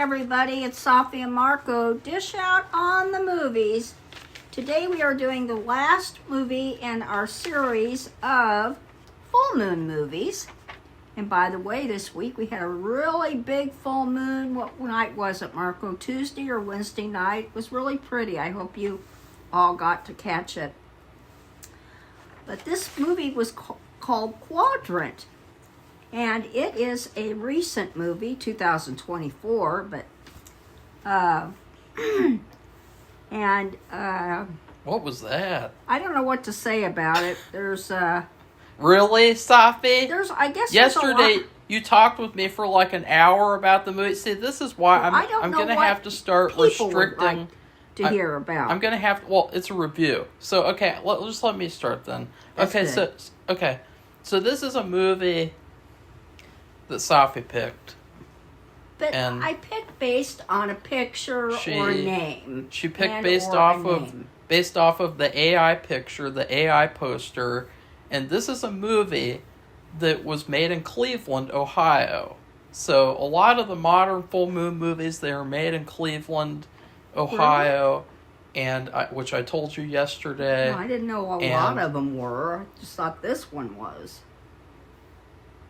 everybody, it's Safi and Marco. Dish out on the movies. Today we are doing the last movie in our series of full moon movies. And by the way, this week we had a really big full moon. What night was it, Marco? Tuesday or Wednesday night? It was really pretty. I hope you all got to catch it. But this movie was called Quadrant. And it is a recent movie, 2024, but, what was that? I don't know what to say about it. There's, Really, Safi? I guess yesterday you talked with me for like an hour about the movie. See, this is why I'm going to have to start restricting. To hear about. I'm going to have, it's a review. So, okay, just let me start then. So this is a movie that Safi picked. But I picked based on a picture or a name. She picked based off of the AI picture, the AI poster, and this is a movie that was made in Cleveland, Ohio. So a lot of the modern full moon movies, they are made in Cleveland, Ohio, and which I told you yesterday. No, I didn't know a lot of them were. I just thought this one was.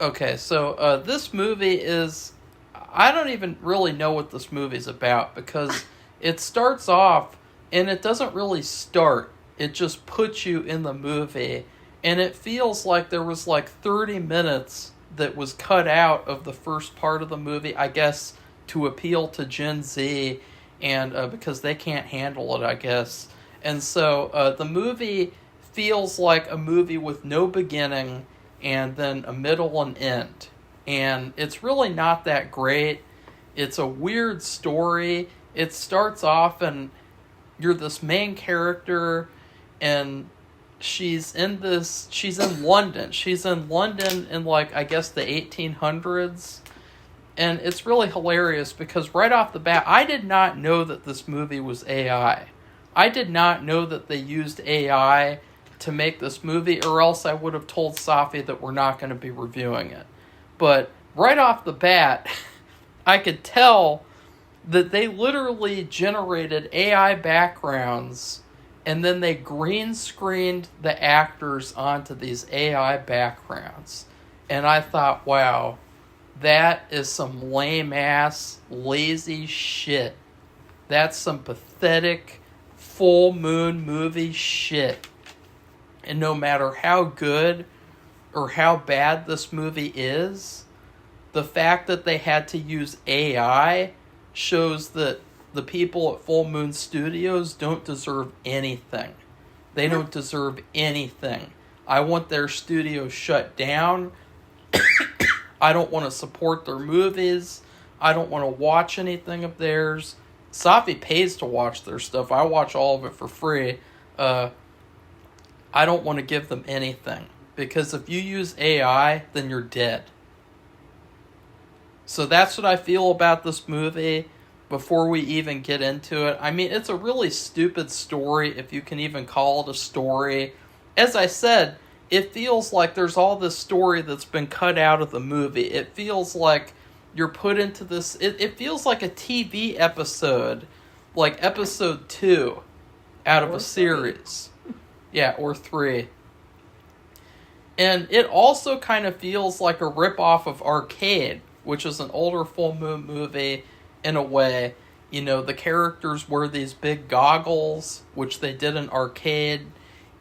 Okay, so this movie is... I don't even really know what this movie's about because it starts off and it doesn't really start. It just puts you in the movie, and it feels like there was like 30 minutes that was cut out of the first part of the movie, I guess, to appeal to Gen Z, and because they can't handle it, I guess. And so the movie feels like a movie with no beginning and then a middle and end. And it's really not that great. It's a weird story. It starts off and you're this main character and she's in London. She's in London in like, I guess, the 1800s. And it's really hilarious because right off the bat, I did not know that this movie was AI. I did not know that they used AI to make this movie, or else I would have told Safi that we're not going to be reviewing it. But right off the bat, I could tell that they literally generated AI backgrounds and then they green screened the actors onto these AI backgrounds. And I thought, wow, that is some lame-ass, lazy shit. That's some pathetic, full moon movie shit. And no matter how good or how bad this movie is, the fact that they had to use AI shows that the people at Full Moon Studios don't deserve anything. They don't deserve anything. I want their studio shut down. I don't want to support their movies. I don't want to watch anything of theirs. Safi pays to watch their stuff. I watch all of it for free. I don't want to give them anything. Because if you use AI, then you're dead. So that's what I feel about this movie before we even get into it. I mean, it's a really stupid story, if you can even call it a story. As I said, it feels like there's all this story that's been cut out of the movie. It feels like you're put into this... It feels like a TV episode, like episode 2 out of a series. Yeah, or 3. And it also kind of feels like a ripoff of Arcade, which is an older full moon movie in a way. You know, the characters wear these big goggles, which they did in Arcade,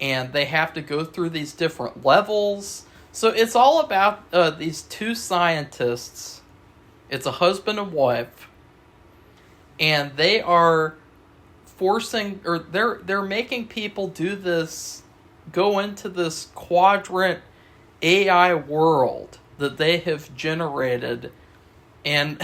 and they have to go through these different levels. So it's all about these two scientists. It's a husband and wife, and they are they're making people go into this Quadrant AI world that they have generated, and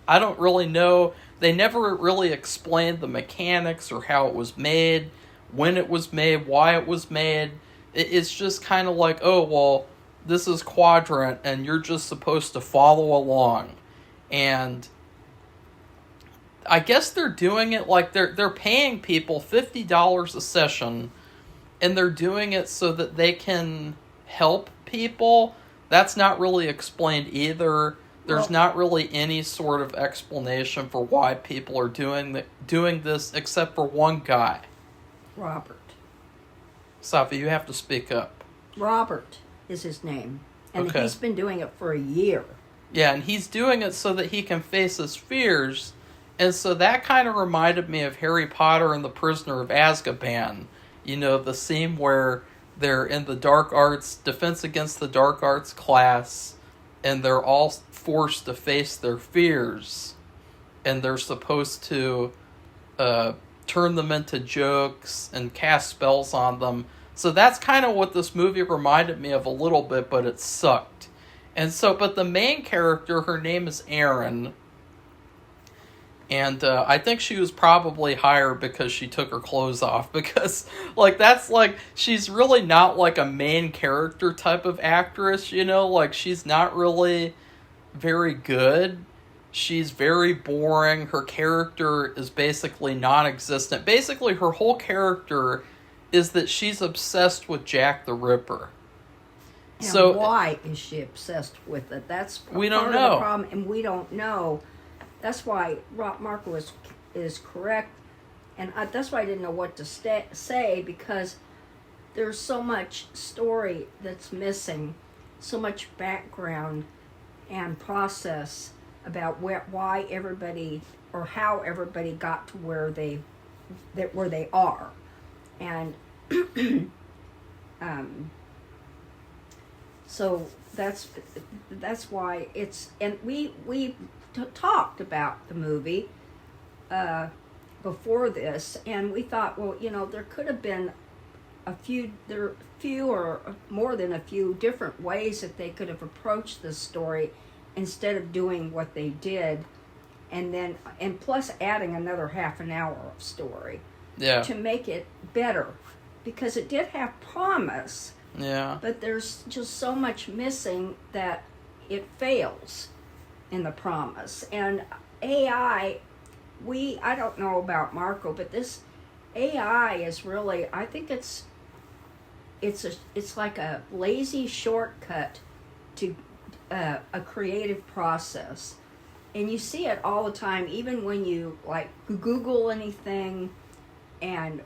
I don't really know, they never really explained the mechanics or how it was made, when it was made, why it was made. It's just kind of like, oh, well, this is Quadrant, and you're just supposed to follow along. And I guess they're doing it like they're paying people $50 a session, and they're doing it so that they can help people. That's not really explained either. There's Well- not really any sort of explanation for why people are doing this, except for one guy. Robert. Safi, you have to speak up. Robert is his name. And Okay. he's been doing it for a year. Yeah, and he's doing it so that he can face his fears. And so that kind of reminded me of Harry Potter and the Prisoner of Azkaban. You know, the scene where they're in the dark arts, Defense Against the Dark Arts class, and they're all forced to face their fears. And they're supposed to turn them into jokes and cast spells on them. So that's kind of what this movie reminded me of a little bit, but it sucked. And so, but the main character, her name is Erin. And I think she was probably hired because she took her clothes off. Because, like, that's, like, she's really not, like, a main character type of actress, you know? Like, she's not really very good. She's very boring. Her character is basically non-existent. Basically, her whole character is that she's obsessed with Jack the Ripper. And So why is she obsessed with it? That's We don't part know. of the problem, and we don't know. That's why Marco is correct, and that's why I didn't know what to say, because there's so much story that's missing, so much background and process about why everybody or how everybody got to where they are, and so that's why it's, and we talked about the movie before this, and we thought, well, you know, there could have been a few or more than a few different ways that they could have approached this story instead of doing what they did, and plus adding another half an hour of story to make it better, because it did have promise. Yeah. But there's just so much missing that it fails in the promise. And AI, I don't know about Marco, but this AI is really, I think it's like a lazy shortcut to a creative process. And you see it all the time, even when you like Google anything, and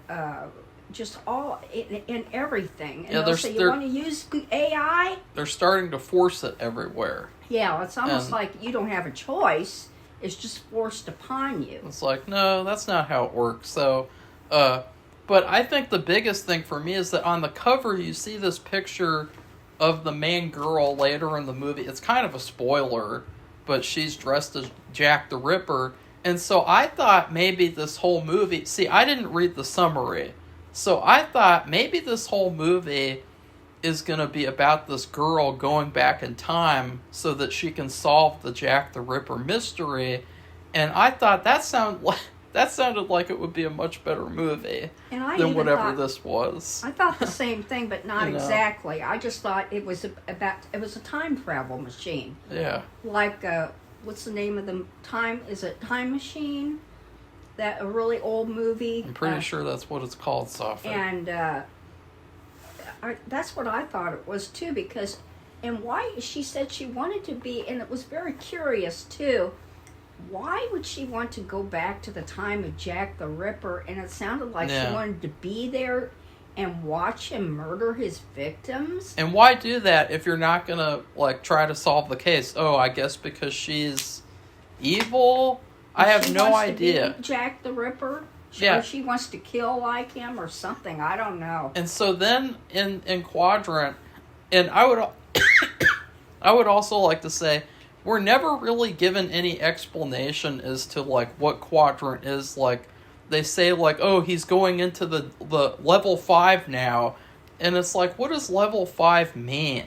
just all in everything. And they'll say, you want to use AI? They're starting to force it everywhere. Yeah, it's almost like you don't have a choice. It's just forced upon you. It's like, no, that's not how it works. So, but I think the biggest thing for me is that on the cover you see this picture of the main girl later in the movie. It's kind of a spoiler, but she's dressed as Jack the Ripper. And so I thought maybe this whole movie... See, I didn't read the summary. So I thought maybe this whole movie is going to be about this girl going back in time so that she can solve the Jack the Ripper mystery. And I thought that sounded like it would be a much better movie than whatever this was. I thought the same thing, but not You know. exactly. I just thought it was a time travel machine. Yeah. Like, what's the name of the time? Is it Time Machine? That a really old movie. I'm pretty sure that's what it's called, Safi. And that's what I thought it was too, because, and why she said she wanted to be, and it was very curious too. Why would she want to go back to the time of Jack the Ripper? And it sounded like she wanted to be there and watch him murder his victims. And why do that if you're not gonna like try to solve the case? Oh, I guess because she's evil. I have no idea. To be Jack the Ripper. Yeah. Or she wants to kill like him or something. I don't know. And so then in Quadrant, and I would also like to say, we're never really given any explanation as to like what Quadrant is. Like they say like, oh, he's going into the level 5 now, and it's like, what does level 5 mean?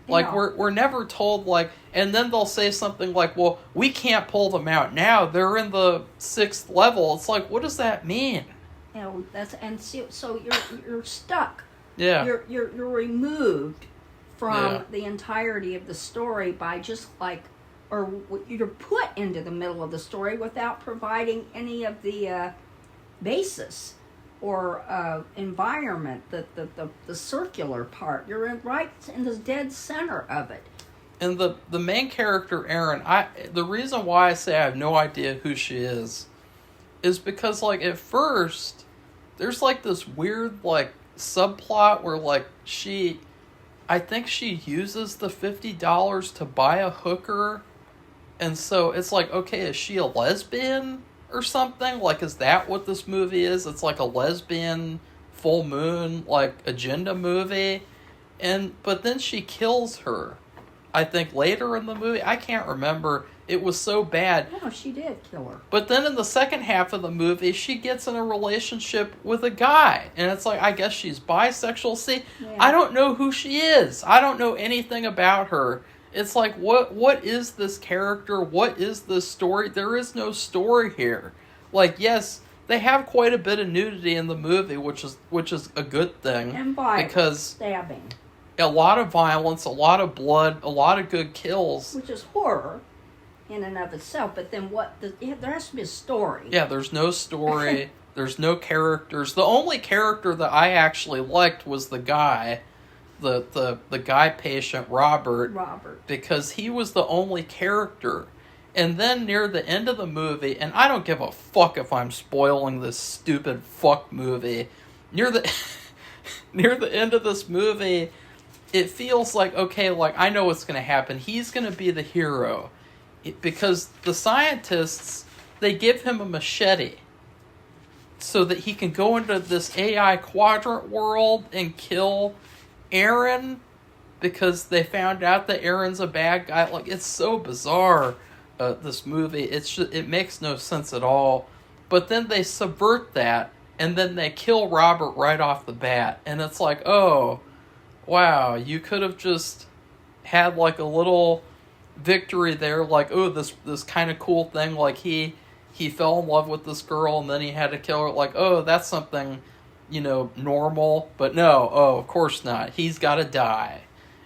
Like we're never told, like, and then they'll say something like, well, we can't pull them out now. They're in the 6th level. It's like, what does that mean? You know, so you're stuck. Yeah. You're removed from the entirety of the story by just like, or you're put into the middle of the story without providing any of the basis or environment, the circular part. You're right in the dead center of it. And the main character, Erin, the reason why I say I have no idea who she is because, like, at first, there's, like, this weird, like, subplot where, like, I think she uses the $50 to buy a hooker, and so it's like, okay, is she a lesbian or something? Like, is that what this movie is? It's like a lesbian full moon, like, agenda movie, but then she kills her. I think later in the movie, I can't remember. It was so bad. No, she did kill her. But then in the second half of the movie, she gets in a relationship with a guy. And it's like, I guess she's bisexual. See, yeah. I don't know who she is. I don't know anything about her. It's like, what is this character? What is this story? There is no story here. Like, yes, they have quite a bit of nudity in the movie, which is a good thing. And violence. Because stabbing. A lot of violence, a lot of blood, a lot of good kills. Which is horror in and of itself, but then there has to be a story. Yeah, there's no story. There's no characters. The only character that I actually liked was the guy, the guy patient, Robert. Because he was the only character. And then near the end of the movie, and I don't give a fuck if I'm spoiling this stupid fuck movie, near the end of this movie, it feels like, okay, like, I know what's going to happen. He's going to be the hero. Because the scientists, they give him a machete so that he can go into this AI Quadrant world and kill Aaron, because they found out that Aaron's a bad guy. Like, it's so bizarre, this movie. It makes no sense at all. But then they subvert that, and then they kill Robert right off the bat. And it's like, oh, wow, you could have just had, like, a little victory there, like, oh, this kind of cool thing, like, he fell in love with this girl and then he had to kill her, like, oh, that's something, normal. But no, oh, of course not, he's got to die.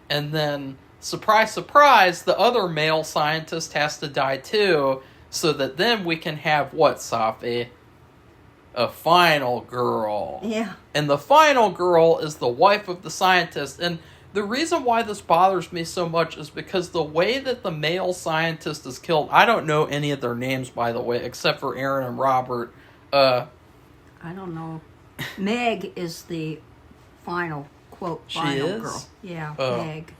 And then, surprise, surprise, the other male scientist has to die too, so that then we can have what, Safi? A final girl. Yeah. And the final girl is the wife of the scientist. And the reason why this bothers me so much is because the way that the male scientist is killed, I don't know any of their names, by the way, except for Aaron and Robert. I don't know. Meg is the final girl. Yeah, Meg.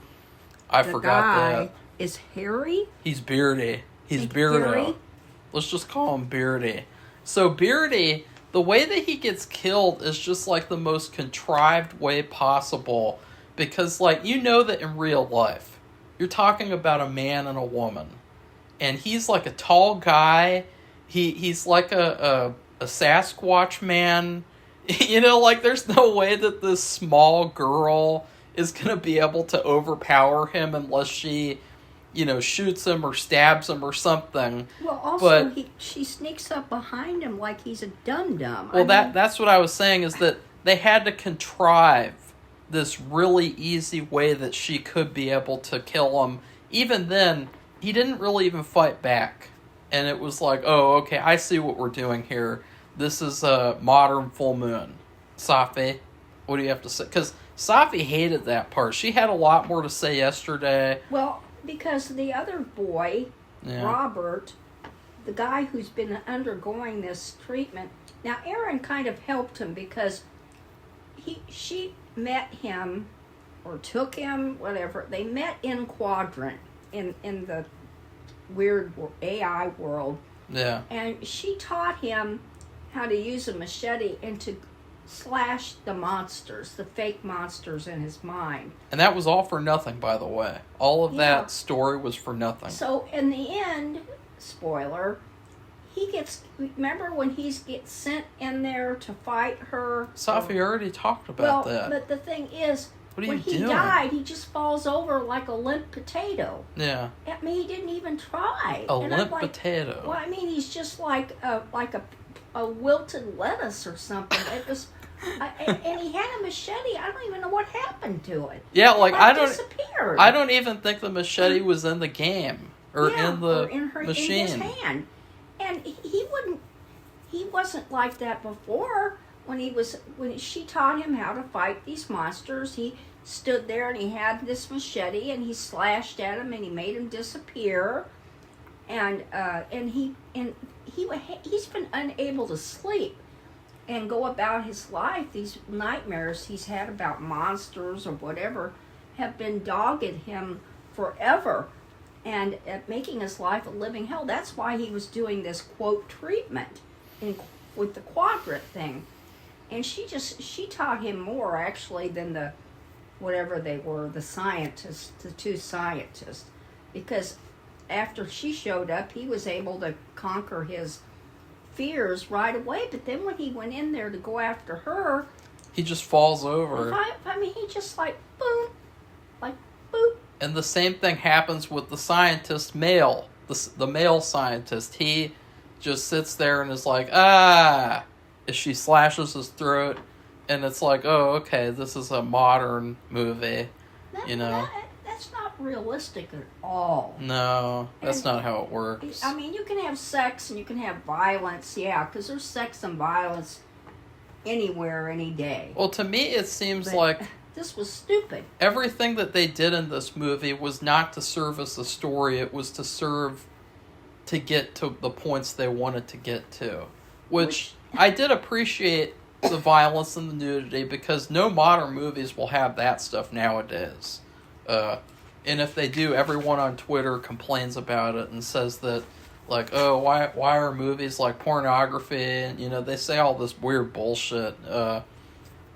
I forgot that. The guy is Harry? He's Beardy. He's Beardo. Let's just call him Beardy. So Beardy, the way that he gets killed is just like the most contrived way possible. Because, like, that in real life, you're talking about a man and a woman. And he's like a tall guy. He's like a Sasquatch man. Like, there's no way that this small girl is going to be able to overpower him unless she, shoots him or stabs him or something. Well, also, she sneaks up behind him like he's a dum-dum. Well, that's what I was saying, is that they had to contrive this really easy way that she could be able to kill him. Even then, he didn't really even fight back. And it was like, oh, okay, I see what we're doing here. This is a modern full moon. Safi, what do you have to say? Because Safi hated that part. She had a lot more to say yesterday. Well, because the other boy, Robert, the guy who's been undergoing this treatment, now Aaron kind of helped him because she met him, or took him, whatever. They met in Quadrant, in the weird AI world. Yeah. And she taught him how to use a machete and to slash the monsters, the fake monsters in his mind. And that was all for nothing, by the way. All of that story was for nothing. So in the end, spoiler, remember when he gets sent in there to fight her? Safi already talked about that. But the thing is, when he doing? died, he just falls over like a limp potato. Yeah. I mean, he didn't even try. Limp potato. Well, I mean, he's just like a wilted lettuce or something. It was, and he had a machete. I don't even know what happened to it. Yeah, like disappeared. I don't even think the machete was in the game or in the machine. In his hand. And he wasn't like that before. when she taught him how to fight these monsters, he stood there and he had this machete and he slashed at him and he made him disappear, and he's been unable to sleep and go about his life. These nightmares he's had about monsters or whatever have been dogging him forever and making his life a living hell. That's why he was doing this, quote, treatment with the Quadrant thing. And she taught him more, actually, than the scientists, the two scientists. Because after she showed up, he was able to conquer his fears right away. But then when he went in there to go after her, he just falls over. He just boom, boop. And the same thing happens with the scientist male, the male scientist. He just sits there and is like, as she slashes his throat, and it's like, oh, okay, this is a modern movie, That's not realistic at all. No, that's not how it works. I mean, you can have sex and you can have violence, yeah, because there's sex and violence anywhere, any day. Well, to me, it seems like this was stupid. Everything that they did in this movie was not to serve as a story. It was to serve to get to the points they wanted to get to. Which I did appreciate the violence and the nudity, because no modern movies will have that stuff nowadays. And if they do, everyone on Twitter complains about it and says that, like, oh, why are movies like pornography? And, they say all this weird bullshit.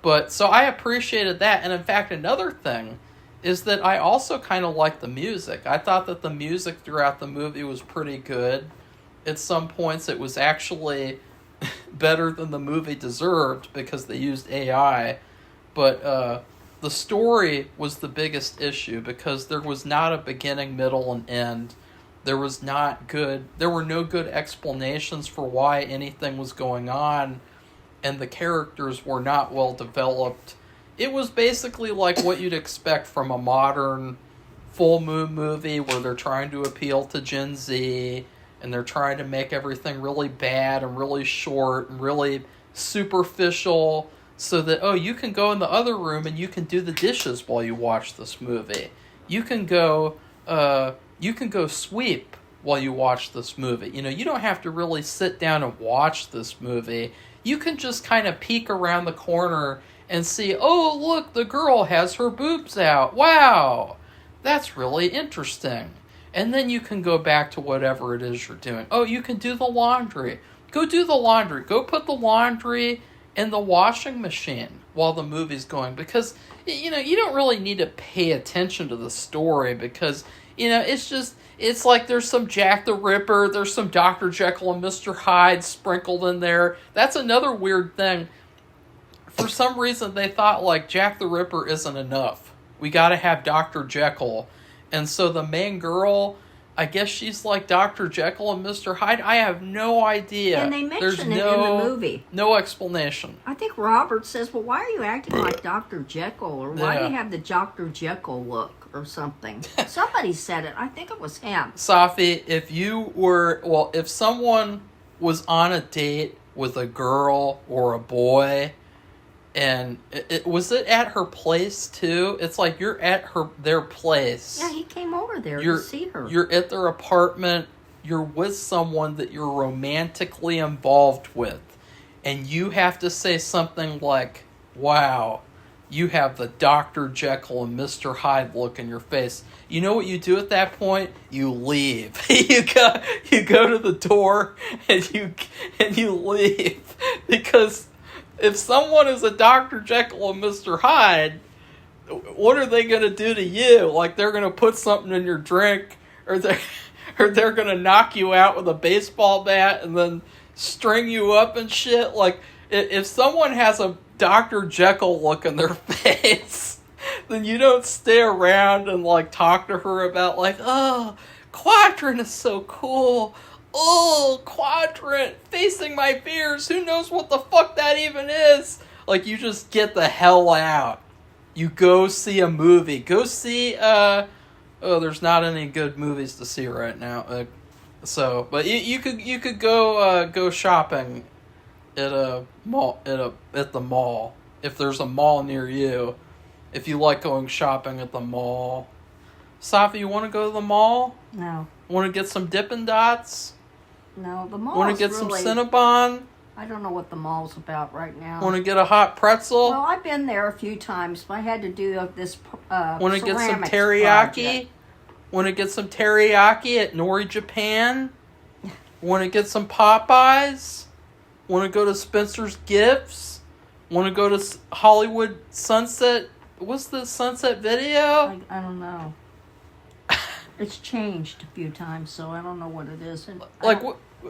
But, so I appreciated that. And in fact, another thing is that I also kind of liked the music. I thought that the music throughout the movie was pretty good. At some points, it was actually better than the movie deserved because they used AI. But the story was the biggest issue, because there was not a beginning, middle, and end. There were no good explanations for why anything was going on, and the characters were not well developed. It was basically like what you'd expect from a modern full moon movie, where they're trying to appeal to Gen Z, and they're trying to make everything really bad and really short and really superficial, so that, you can go in the other room and you can do the dishes while you watch this movie. You can go sweep while you watch this movie. You don't have to really sit down and watch this movie. You can just kind of peek around the corner and see, oh, look, the girl has her boobs out. Wow, that's really interesting. And then you can go back to whatever it is you're doing. Oh, you can do the laundry. Go do the laundry. Go put the laundry in the washing machine while the movie's going. Because, you don't really need to pay attention to the story, because, it's like there's some Jack the Ripper, there's some Dr. Jekyll and Mr. Hyde sprinkled in there. That's another weird thing. For some reason, they thought, like, Jack the Ripper isn't enough. We gotta have Dr. Jekyll. And so the main girl, I guess she's like Dr. Jekyll and Mr. Hyde. I have no idea. And they mention it in the movie. No explanation. I think Robert says, well, why are you acting like Dr. Jekyll? Or why do you have the Dr. Jekyll look or something? Somebody said it. I think it was him. Safi, if someone was on a date with a girl or a boy, and was it at her place too? It's like you're at their place. Yeah, he came over there to see her. You're at their apartment. You're with someone that you're romantically involved with, and you have to say something like, "Wow, you have the Dr. Jekyll and Mr. Hyde look in your face." You know what you do at that point? You leave. you go to the door and you leave, because if someone is a Dr. Jekyll and Mr. Hyde, what are they going to do to you? Like, they're going to put something in your drink, or they're going to knock you out with a baseball bat and then string you up and shit. Like, if someone has a Dr. Jekyll look in their face, then you don't stay around and, like, talk to her about, like, oh, Quadrant is so cool. Oh, Quadrant, facing my fears. Who knows what the fuck that even is? Like, you just get the hell out. You go see a movie. Go see, there's not any good movies to see right now. But you could go shopping at a mall at the mall. If there's a mall near you, if you like going shopping at the mall. Safi, you want to go to the mall? No. Want to get some Dippin' Dots? No, the mall. Want to get some Cinnabon? I don't know what the mall's about right now. Want to get a hot pretzel? Well, I've been there a few times. I had to do this Want to get some ceramics teriyaki? project. Want to get some teriyaki at Nori, Japan? Want to get some Popeyes? Want to go to Spencer's Gifts? Want to go to Hollywood Sunset? What's the Sunset Video? I don't know. It's changed a few times, so I don't know what it is. And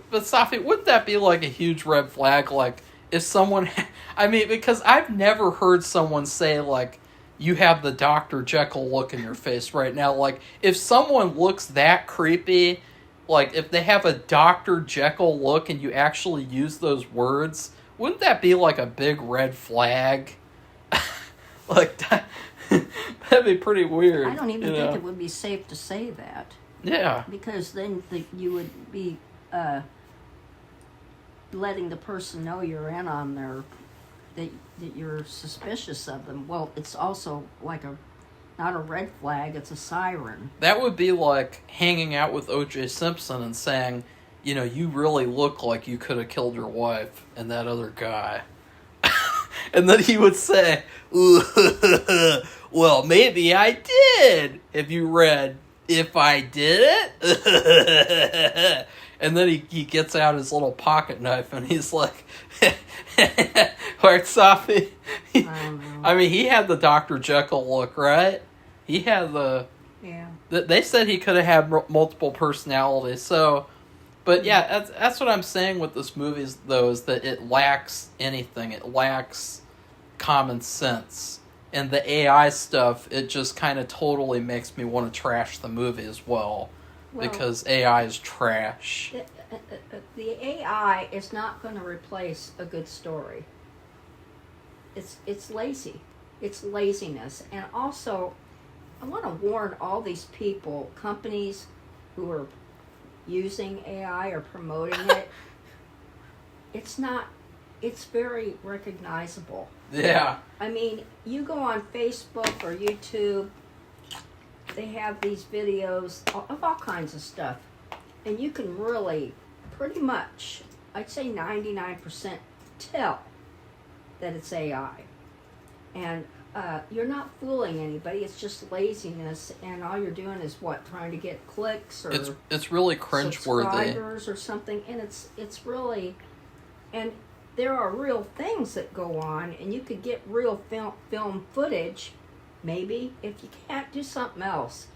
But Safi, wouldn't that be like a huge red flag? Like, if someone, I mean, because I've never heard someone say, like, you have the Dr. Jekyll look in your face right now. Like, if someone looks that creepy, like, if they have a Dr. Jekyll look and you actually use those words, wouldn't that be like a big red flag? Like, that'd be pretty weird. I don't even think it would be safe to say that. Yeah. Because then you would be letting the person know you're in on their, that you're suspicious of them. Well, it's also like not a red flag, it's a siren. That would be like hanging out with O.J. Simpson and saying, you really look like you could have killed your wife and that other guy. And then he would say, well, maybe I did. Have you read If I Did It? And then he gets out his little pocket knife and he's like, right, Safi? I mean, he had the Dr. Jekyll look, right? He had the... Yeah. They said he could have had multiple personalities, so... But yeah, that's what I'm saying with this movie, though, is that it lacks anything. It lacks common sense. And the AI stuff, it just kind of totally makes me want to trash the movie as well. Because AI is trash. The AI is not going to replace a good story. It's lazy. It's laziness. And also, I want to warn all these people, companies who are using AI or promoting it. It's very recognizable. Yeah. I mean, you go on Facebook or YouTube, they have these videos of all kinds of stuff. And you can really, pretty much, I'd say 99% tell that it's AI. And you're not fooling anybody. It's just laziness, and all you're doing is trying to get clicks or it's really cringeworthy, subscribers or something. And it's really, and there are real things that go on, and you could get real film footage, maybe, if you can't do something else.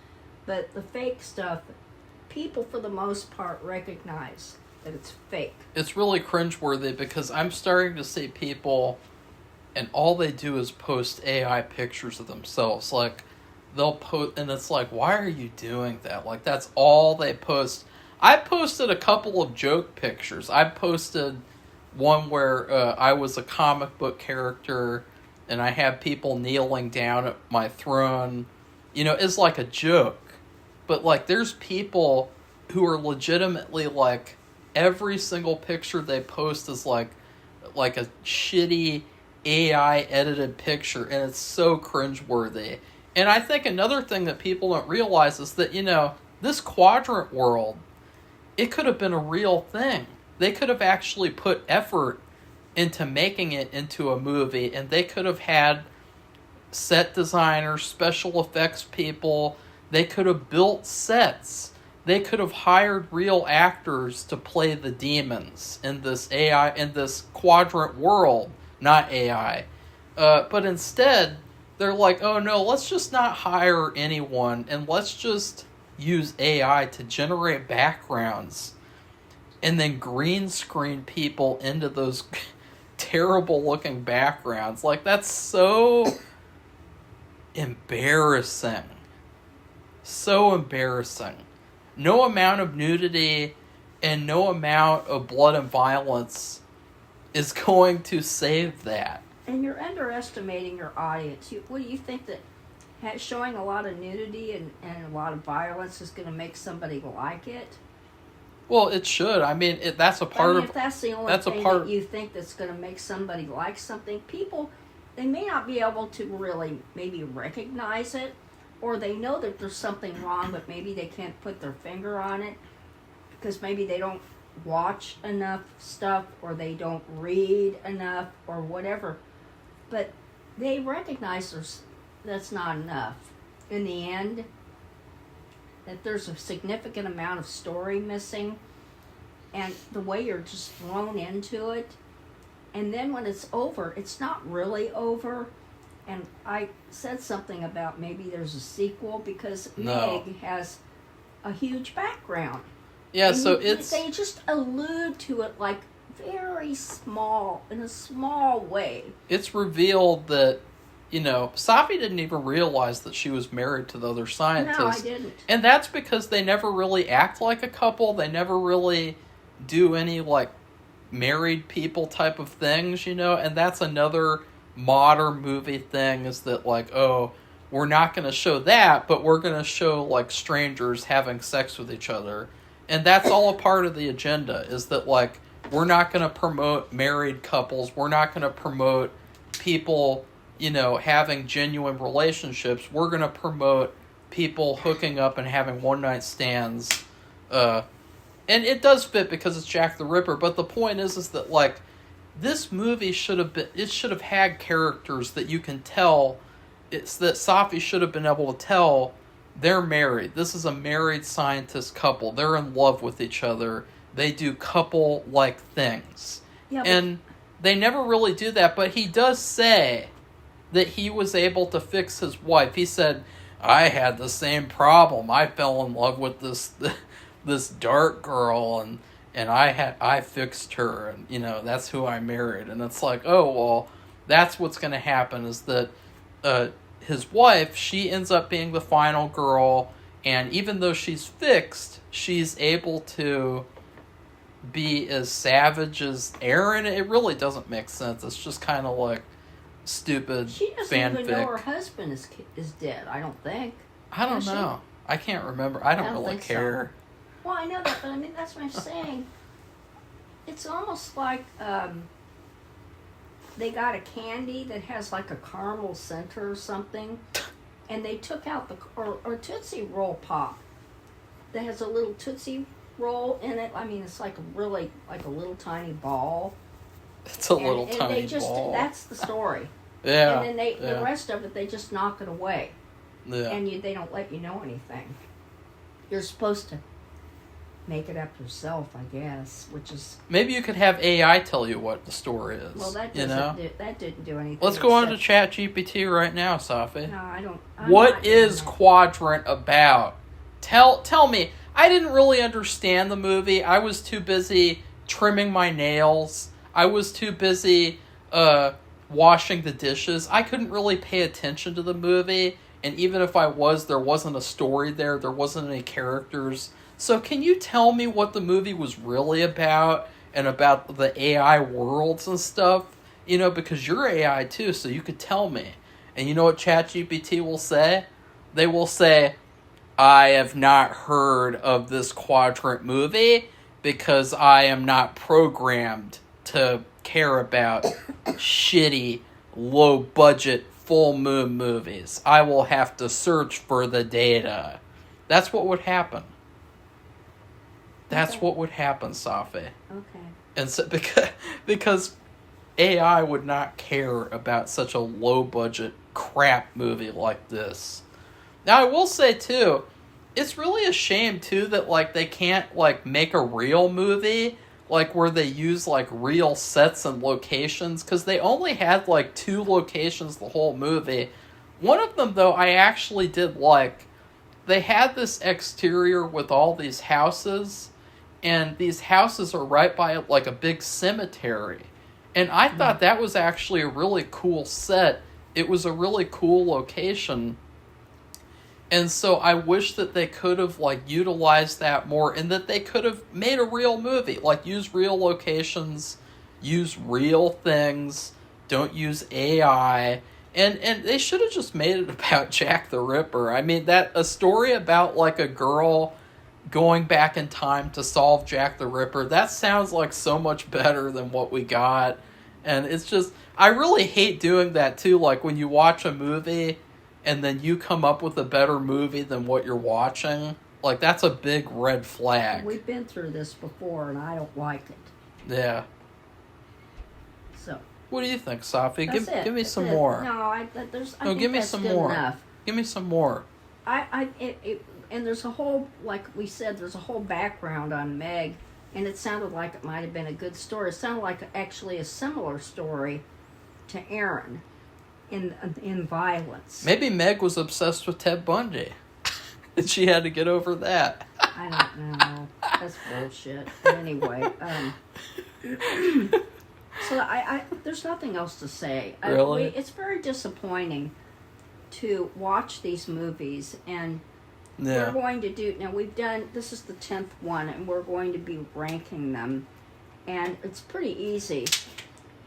But the fake stuff, people for the most part recognize that it's fake. It's really cringeworthy because I'm starting to see people, and all they do is post AI pictures of themselves. Like, they'll post, and it's like, why are you doing that? Like, that's all they post. I posted a couple of joke pictures. I posted one where I was a comic book character, and I had people kneeling down at my throne. It's like a joke. But, like, there's people who are legitimately, like, every single picture they post is, like a shitty AI edited picture, and it's so cringeworthy. And I think another thing that people don't realize is that, this Quadrant world, it could have been a real thing. They could have actually put effort into making it into a movie, and they could have had set designers, special effects people. They could have built sets. They could have hired real actors to play the demons in this AI, in this Quadrant world, not AI. But instead, they're like, oh no, let's just not hire anyone, and let's just use AI to generate backgrounds, and then green screen people into those terrible looking backgrounds. Like, that's so embarrassing. So embarrassing. No amount of nudity and no amount of blood and violence is going to save that. And you're underestimating your audience. What do you think that showing a lot of nudity and a lot of violence is going to make somebody like it? Well, it should. I mean, that's a part if that's the only thing that you think that's going to make somebody like something, people, they may not be able to really maybe recognize it, or they know that there's something wrong, but maybe they can't put their finger on it because maybe they don't watch enough stuff or they don't read enough or whatever. But they recognize that's not enough. In the end, that there's a significant amount of story missing, and the way you're just thrown into it, and then when it's over, it's not really over. And I said something about maybe there's a sequel because Meg has a huge background. Yeah, and so they just allude to it like very small, in a small way. It's revealed that, Safi didn't even realize that she was married to the other scientist. No, I didn't. And that's because they never really act like a couple. They never really do any, married people type of things, And that's another modern movie thing is that, we're not going to show that, but we're going to show, strangers having sex with each other. And that's all a part of the agenda, is that, we're not going to promote married couples. We're not going to promote people, having genuine relationships. We're going to promote people hooking up and having one-night stands. And it does fit because it's Jack the Ripper. But the point is that, this movie should have had characters that you can tell. It's that Safi should have been able to tell they're married. This is a married scientist couple. They're in love with each other. They do couple-like things. Yeah, and they never really do that, but he does say that he was able to fix his wife. He said, I had the same problem. I fell in love with this dark girl, and I fixed her, and, that's who I married. And it's like, oh, well, that's what's going to happen, is that his wife, she ends up being the final girl, and even though she's fixed, she's able to be as savage as Aaron. It really doesn't make sense. It's just kind of like stupid fanfic. She doesn't even know her husband is dead, I don't think. I don't know. I can't remember. I don't really care. So. Well, I know that, but I mean, that's what I'm saying. It's almost like they got a candy that has like a caramel center or something, and they took out or Tootsie Roll Pop that has a little Tootsie Roll in it. I mean, it's like a little tiny ball. It's a little tiny ball. That's the story. Yeah. And then the rest of it, they just knock it away. Yeah. And they don't let you know anything. You're supposed to make it up yourself, I guess, which is... Maybe you could have AI tell you what the story is. Well, that didn't do anything. Let's go on to ChatGPT right now, Safi. No, I don't... What is Quadrant about? Tell me. I didn't really understand the movie. I was too busy trimming my nails. I was too busy washing the dishes. I couldn't really pay attention to the movie. And even if I was, there wasn't a story there. There wasn't any characters. So can you tell me what the movie was really about and about the AI worlds and stuff? Because you're AI too, so you could tell me. And you know what ChatGPT will say? They will say, I have not heard of this Quadrant movie because I am not programmed to care about shitty, low-budget, full-moon movies. I will have to search for the data. That's what would happen. That's what would happen, Safi. Okay. And so because AI would not care about such a low-budget crap movie like this. Now, I will say, too, it's really a shame, too, that, they can't, make a real movie, where they use, real sets and locations, because they only had, 2 locations the whole movie. One of them, though, I actually did like. They had this exterior with all these houses, and these houses are right by, a big cemetery. And I thought that was actually a really cool set. It was a really cool location. And so I wish that they could have, utilized that more, and that they could have made a real movie. Use real locations, use real things, don't use AI. And they should have just made it about Jack the Ripper. I mean, a story about, a girl going back in time to solve Jack the Ripper. That sounds like so much better than what we got. And it's just, I really hate doing that too. Like when you watch a movie and then you come up with a better movie than what you're watching. Like that's a big red flag. We've been through this before and I don't like it. Yeah. So. What do you think, Safi? Give me some it. more. No, I think give me that's some good more. enough. Give me some more. And there's a whole, like we said, there's a whole background on Meg, and it sounded like it might have been a good story. It sounded like actually a similar story to Aaron in violence. Maybe Meg was obsessed with Ted Bundy, and she had to get over that. I don't know. That's bullshit. But anyway, so I there's nothing else to say. Really? It's very disappointing to watch these movies, and yeah. we're going to do, now this is the 10th one, and we're going to be ranking them, and it's pretty easy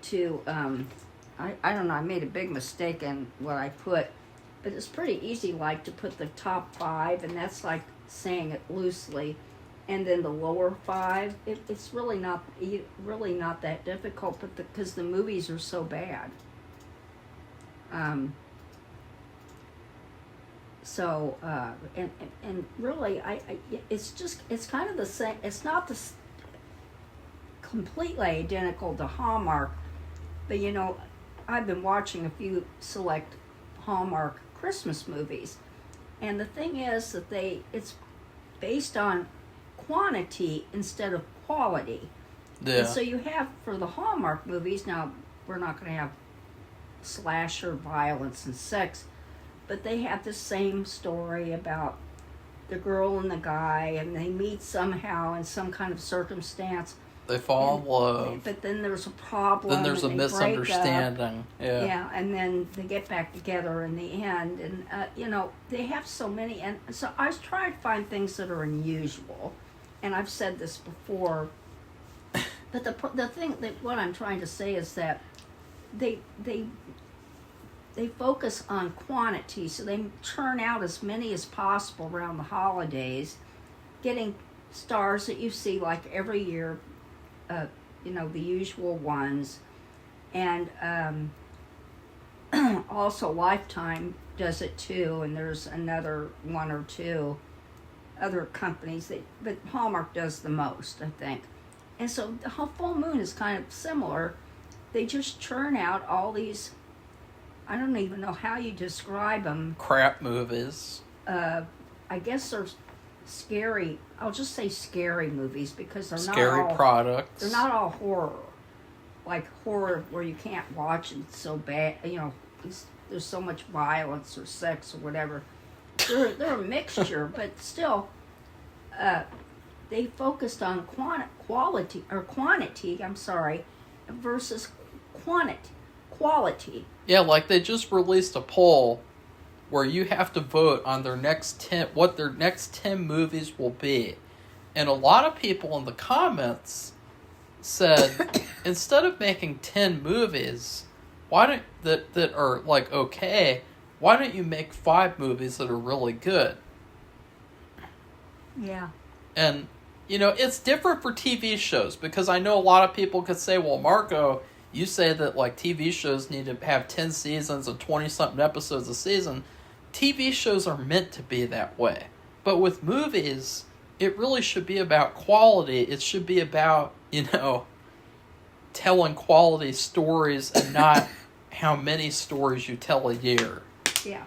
to, I don't know, I made a big mistake in what I put, but it's pretty easy, like, to put the top 5, and that's like saying it loosely, and then the lower 5, it's really not that difficult, but because the movies are so bad. So, and really, it's kind of the same. It's not completely identical to Hallmark, but I've been watching a few select Hallmark Christmas movies, and the thing is that it's based on quantity instead of quality. Yeah. And so you have, for the Hallmark movies, now we're not going to have slasher violence and sex, but they have the same story about the girl and the guy, and they meet somehow in some kind of circumstance. They fall in love. But then there's a problem. Then there's a misunderstanding. Yeah. Yeah, and then they get back together in the end. And, they have so many. And so I try to find things that are unusual. And I've said this before. But the thing that what I'm trying to say is that they focus on quantity, so they churn out as many as possible around the holidays, getting stars that you see like every year, the usual ones, and also Lifetime does it too, and there's another one or two other companies but Hallmark does the most, I think. And so the Full Moon is kind of similar. They just churn out all these, I don't even know how you describe them. Crap movies. I guess they're scary. I'll just say scary movies because they're scary not all products. They're not all horror, like horror where you can't watch it, it's so bad. There's so much violence or sex or whatever. They're a mixture, but still, they focused on quantity. I'm sorry, versus quality. Yeah, like they just released a poll where you have to vote on what their next 10 movies will be. And a lot of people in the comments said, instead of making 10 movies, that are like okay, why don't you make 5 movies that are really good? Yeah. And, it's different for TV shows, because I know a lot of people could say, well, Marco, you say that like TV shows need to have 10 seasons and 20-something episodes a season. TV shows are meant to be that way. But with movies, it really should be about quality. It should be about, telling quality stories and not how many stories you tell a year. Yeah.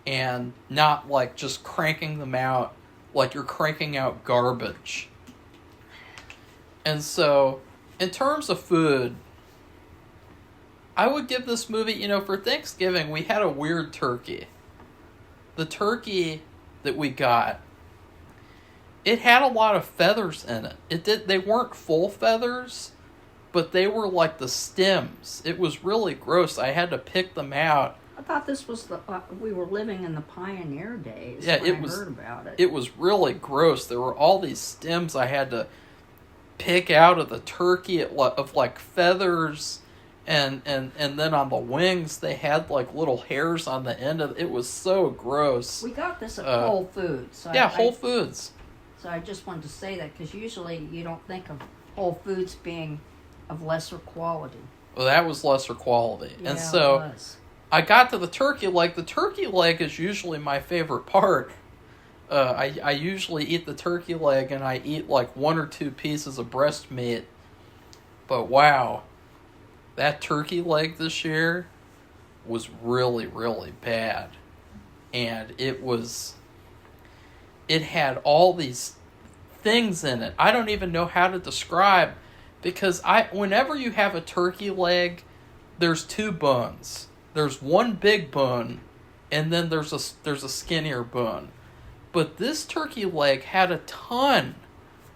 And not like just cranking them out like you're cranking out garbage. And so, in terms of food, I would give this movie, for Thanksgiving, we had a weird turkey. The turkey that we got, it had a lot of feathers in it. They weren't full feathers, but they were like the stems. It was really gross. I had to pick them out. I thought this was we were living in the pioneer days. Yeah, when I heard about it. It was really gross. There were all these stems I had to pick out of the turkey of like feathers, and then on the wings they had like little hairs on the end of it. It was so gross. We got this at Whole Foods. Whole Foods. So I just wanted to say that because usually you don't think of Whole Foods being of lesser quality. Well, that was lesser quality. Yeah, and so it was. I got to the turkey leg. The turkey leg is usually my favorite part. I usually eat the turkey leg and I eat like 1 or 2 pieces of breast meat. But wow, that turkey leg this year was really, really bad. And it had all these things in it. I don't even know how to describe, because whenever you have a turkey leg, there's 2 bones. There's one big bone, and then there's a skinnier bone. But this turkey leg had a ton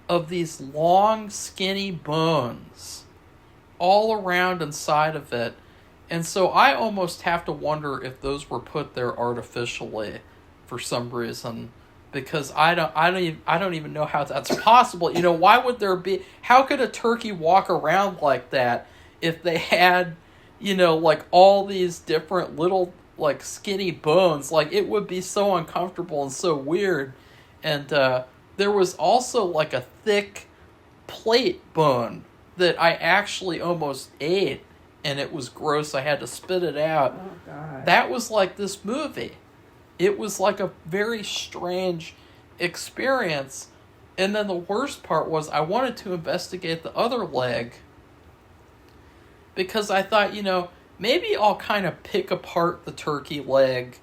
of these long, skinny bones all around inside of it. And so I almost have to wonder if those were put there artificially for some reason, because I don't even know how that's possible. You know, why would there be? How could a turkey walk around like that if they had, you know, like all these different little like skinny bones? Like, it would be so uncomfortable and so weird. And there was also like a thick plate bone that I actually almost ate, and it was gross. I had to spit it out. Oh, God. That was like this movie. It was like a very strange experience. And then the worst part was I wanted to investigate the other leg, because I thought, you know, maybe I'll kind of pick apart the turkey leg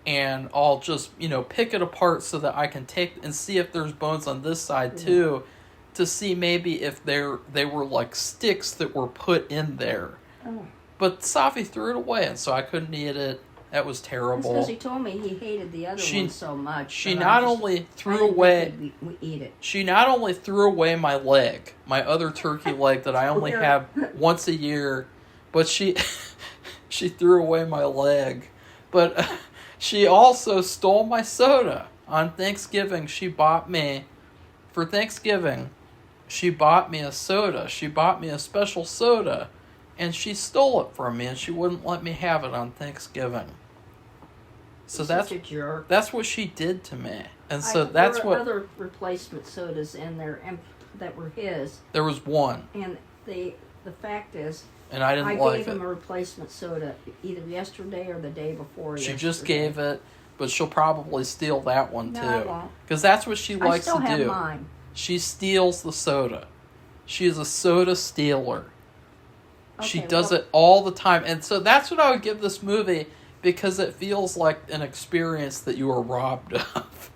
and I'll just, you know, pick it apart so that I can take and see if there's bones on this side too, to see maybe if they were like sticks that were put in there. Oh. But Safi threw it away, and so I couldn't eat it. That was terrible. Because he told me he hated the other one so much. She not only threw away. We eat it. She not only threw away my leg, my other turkey leg that I only have once a year, but she threw away my leg. But she also stole my soda. On Thanksgiving, for Thanksgiving, she bought me a soda. She bought me a special soda, and she stole it from me, and she wouldn't let me have it on Thanksgiving. So that's a jerk. That's what she did to me, and so that's there what. There were other replacement sodas in there, and that were his. There was one, and the fact is, and I didn't like it. I gave him a replacement soda either yesterday or the day before. She just gave it, but she'll probably steal that one too. No, I won't. Because that's what she likes to do. I still have mine. She steals the soda. She is a soda stealer. Okay, she does it all the time, and so that's what I would give this movie, because it feels like an experience that you were robbed of.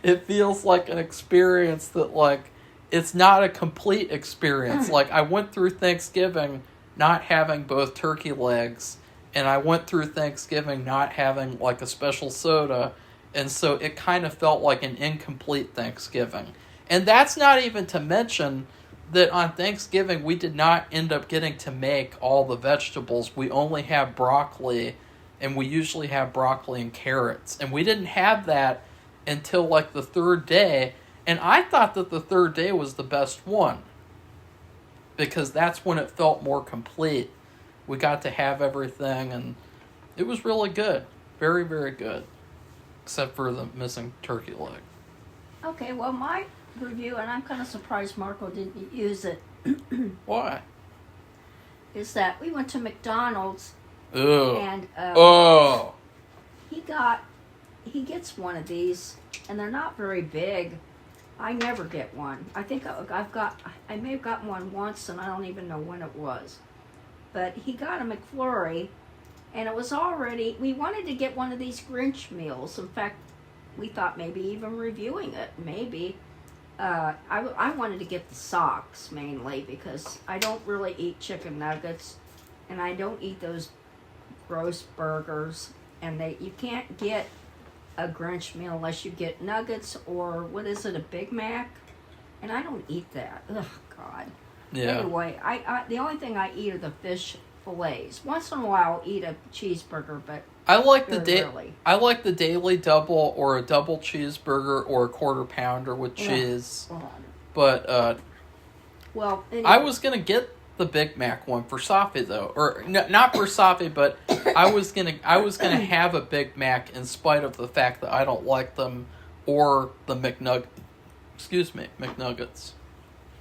It feels like an experience that, like, it's not a complete experience. Like, I went through Thanksgiving not having both turkey legs, and I went through Thanksgiving not having, like, a special soda, and so it kind of felt like an incomplete Thanksgiving. And that's not even to mention that on Thanksgiving we did not end up getting to make all the vegetables. We only have broccoli, and we usually have broccoli and carrots. And we didn't have that until like the 3rd day. And I thought that the 3rd day was the best one, because that's when it felt more complete. We got to have everything, and it was really good. Very, very good. Except for the missing turkey leg. Okay, well, my review, and I'm kind of surprised Marco didn't use it. Why? Is that we went to McDonald's. Ugh. And he gets one of these, and they're not very big. I never get one. I think I may have gotten one once, and I don't even know when it was. But he got a McFlurry, and it was already. We wanted to get one of these Grinch meals. In fact, we thought maybe even reviewing it. Maybe. I wanted to get the socks mainly because I don't really eat chicken nuggets, and I don't eat those gross burgers, and you can't get a Grinch meal unless you get nuggets or what is it, a Big Mac, and I don't eat that. Ugh, God. Yeah. Anyway, I the only thing I eat are the fish fillets. Once in a while, I'll eat a cheeseburger, but I like I like the daily double, or a double cheeseburger, or a quarter pounder with cheese. God. But well, anyway. I was gonna get the Big Mac one for Safi though, or not for Safi, but I was gonna have a Big Mac in spite of the fact that I don't like them, or the McNuggets.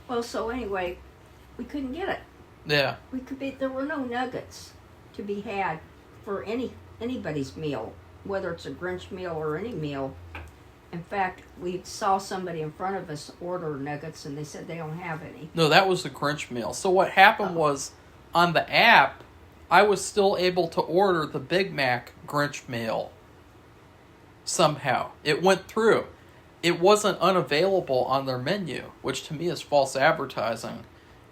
Well, so anyway, we couldn't get it. Yeah. There were no nuggets to be had for anybody's meal, whether it's a Grinch meal or any meal. In fact, we saw somebody in front of us order nuggets, and they said they don't have any. No, that was the Grinch meal. So what happened was, on the app, I was still able to order the Big Mac Grinch meal. Somehow. It went through. It wasn't unavailable on their menu, which to me is false advertising.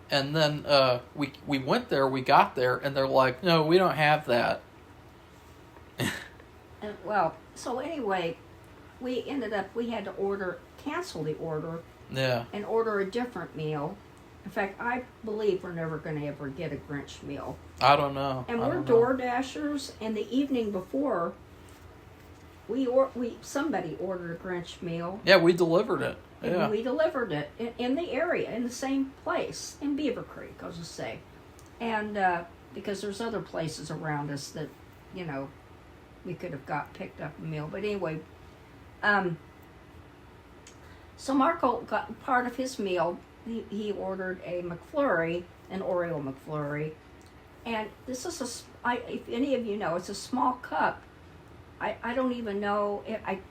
And then we went there, we got there, and they're like, no, we don't have that. Well, so anyway, we had to cancel the order. Yeah. And order a different meal. In fact, I believe we're never going to ever get a Grinch meal. I don't know. And we're Door Dashers, and the evening before, somebody ordered a Grinch meal. Yeah, we delivered it. Yeah. And we delivered it in the area, in the same place, in Beaver Creek, I'll just say. And because there's other places around us that, we could have picked up a meal. But anyway, so Marco got part of his meal. He ordered a McFlurry, an Oreo McFlurry. And this is if any of you know, it's a small cup. I don't even know.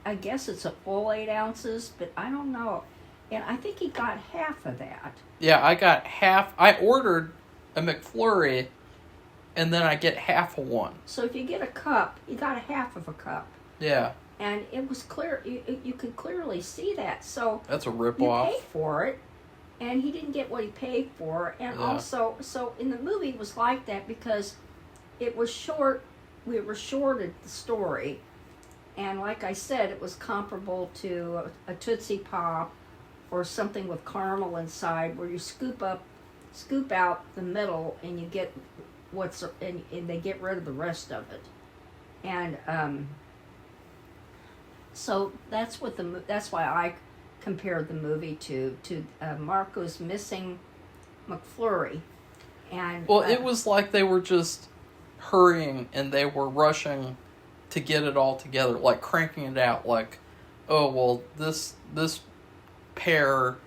I guess it's a full 8 ounces, but I don't know. And I think he got half of that. Yeah, I got half. I ordered a McFlurry, and then I get half of one. So if you get a cup, you got a half of a cup. Yeah. And it was clear. You could clearly see that. So that's a ripoff. You pay for it, and he didn't get what he paid for. And also, so in the movie it was like that because it was short. We were shorted the story, and like I said, it was comparable to a Tootsie Pop or something with caramel inside, where you scoop out the middle, and you get and they get rid of the rest of it, and so that's why I compared the movie to Marco's Missing McFlurry, and it was like they were just hurrying and they were rushing to get it all together, like cranking it out, like, oh well, this pair,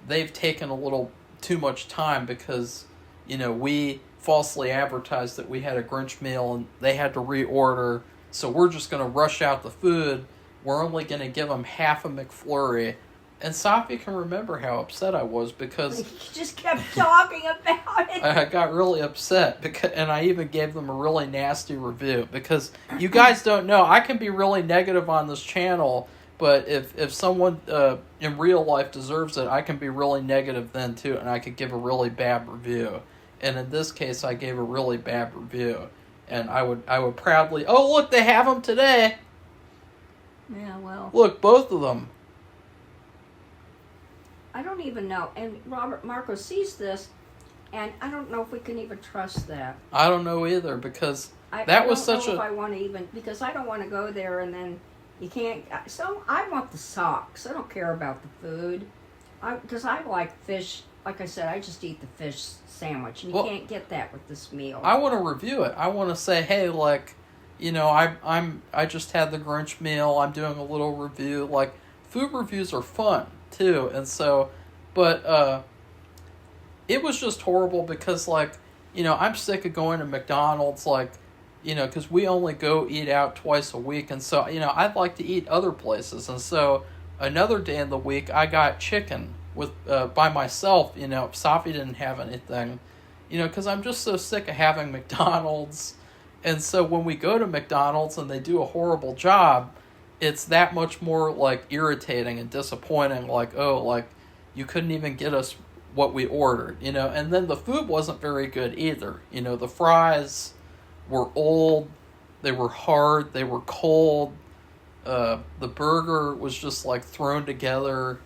they've taken a little too much time because we falsely advertised that we had a Grinch meal and they had to reorder, so we're just going to rush out the food. We're only going to give them half a McFlurry. And Safi can remember how upset I was because... He just kept talking about it. I got really upset, and I even gave them a really nasty review. Because you guys don't know, I can be really negative on this channel, but if someone in real life deserves it, I can be really negative then too, and I could give a really bad review. And in this case, I gave a really bad review. And I would proudly, oh look, they have them today! Yeah, well... Look, both of them. I don't even know. And Marco sees this, and I don't know if we can even trust that. I don't know either, because I don't know if I want to even, because I don't want to go there and then you can't. So I want the socks. I don't care about the food. Because I like fish. Like I said, I just eat the fish sandwich, and you can't get that with this meal. I want to review it. I want to say, hey, like, I just had the Grinch meal. I'm doing a little review. Like, food reviews are fun too, and so, but it was just horrible because, like, I'm sick of going to McDonald's, like, because we only go eat out twice a week, and so, I'd like to eat other places, and so another day in the week I got chicken with by myself. Safi didn't have anything, because I'm just so sick of having McDonald's, and so when we go to McDonald's and they do a horrible job, it's that much more, like, irritating and disappointing, like, oh, like, you couldn't even get us what we ordered, and then the food wasn't very good either. The fries were old, they were hard, they were cold, the burger was just, like, thrown together,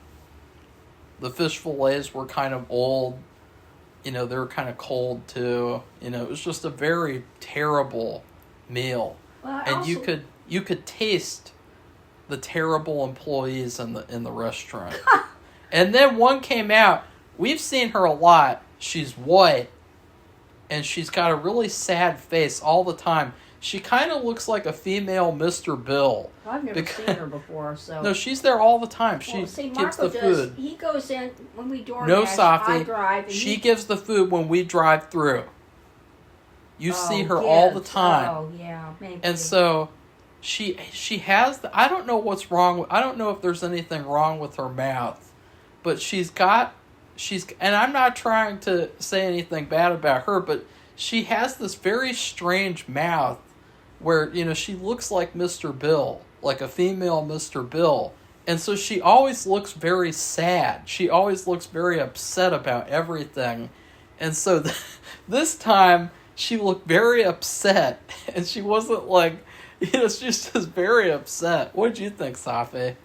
the fish fillets were kind of old, they were kind of cold too, it was just a very terrible meal, and you could taste the terrible employees in the restaurant. And then one came out. We've seen her a lot. She's white, and she's got a really sad face all the time. she kind of looks like a female Mr. Bill. I've never seen her before, so. No, she's there all the time. She Well, see, gives Marco the does, food. he goes in when we DoorDash, No, I Safi. drive. And She gives the food when we drive through. You see her all the gives. time. Oh, yeah, maybe. And so she has I don't know what's wrong with, I don't know if there's anything wrong with her mouth, but and I'm not trying to say anything bad about her, but she has this very strange mouth where, she looks like Mr. Bill, like a female Mr. Bill. And so she always looks very sad. She always looks very upset about everything. And so this time she looked very upset, and she wasn't like, she's just very upset. What did you think, Safi?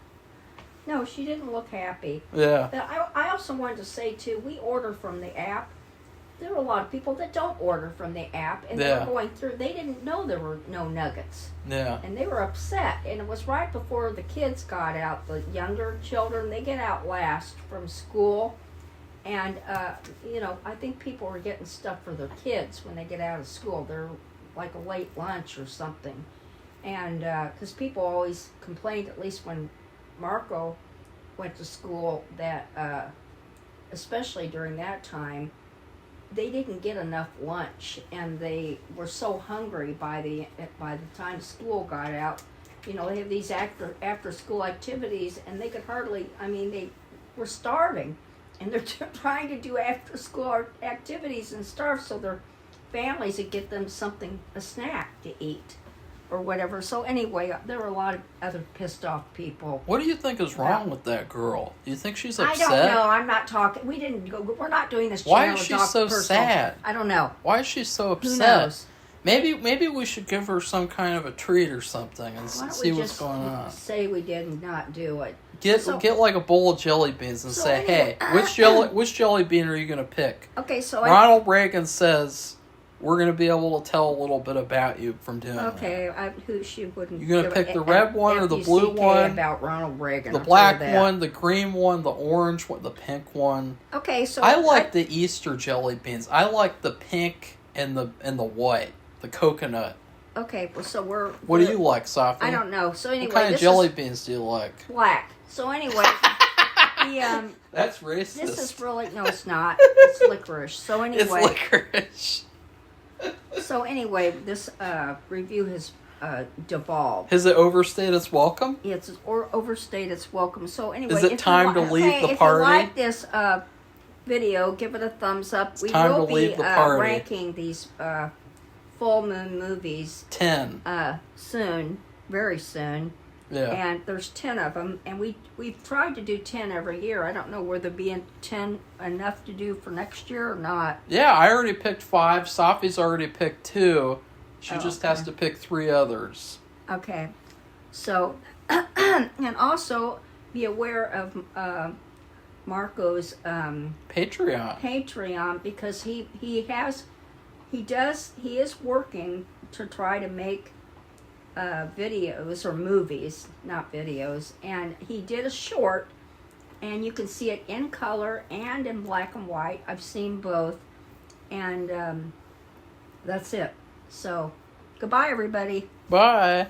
No, she didn't look happy. Yeah. But I also wanted to say, too, we order from the app. There are a lot of people that don't order from the app, and they were going through, they didn't know there were no nuggets. Yeah. And they were upset, and it was right before the kids got out, the younger children, they get out last from school. And, I think people are getting stuff for their kids when they get out of school. They're like a late lunch or something. And, because people always complained, at least when Marco went to school, that, especially during that time, they didn't get enough lunch, and they were so hungry by the time school got out. They have these after school activities, and they could hardly, they were starving, and they're trying to do after school activities and starve, so their families would get them a snack to eat or whatever. So anyway, there were a lot of other pissed off people. What do you think is wrong with that girl? Do you think she's upset? I don't know. I'm not talking. We're not doing this. Why is she so sad? I don't know. Why is she so upset? Who knows? Maybe we should give her some kind of a treat or something and see what's going on. Say we did not do it. Get like a bowl of jelly beans and say, hey, which jelly bean are you going to pick? Okay, so Ronald Reagan says we're going to be able to tell a little bit about you from doing that. Okay, she wouldn't. You're going to pick the red one or the blue one? About Ronald Reagan. The black one, the green one, the orange one, the pink one. Okay, so I like the Easter jelly beans. I like the pink and the white, the coconut. Okay, well, so What do you like, Safi? I don't know. So anyway, what kind of jelly beans do you like? Black. So anyway, That's racist. This is really no, it's not. It's licorice. So anyway, it's licorice. So anyway, this review has devolved. Has it overstayed its welcome? It's overstayed its welcome. So anyway, is it time to leave the party? If you like this video, give it a thumbs up. We will be ranking these full moon movies 10 soon, very soon. Yeah. And there's 10 of them, and we've tried to do 10 every year. I don't know whether being 10 enough to do for next year or not. Yeah, I already picked 5. Safi's already picked 2. She just has to pick 3 others. Okay. So, and also be aware of Marco's Patreon, because he is working to try to make videos or movies, not videos, and he did a short, and you can see it in color and in black and white. I've seen both, and that's it. So goodbye, everybody. Bye.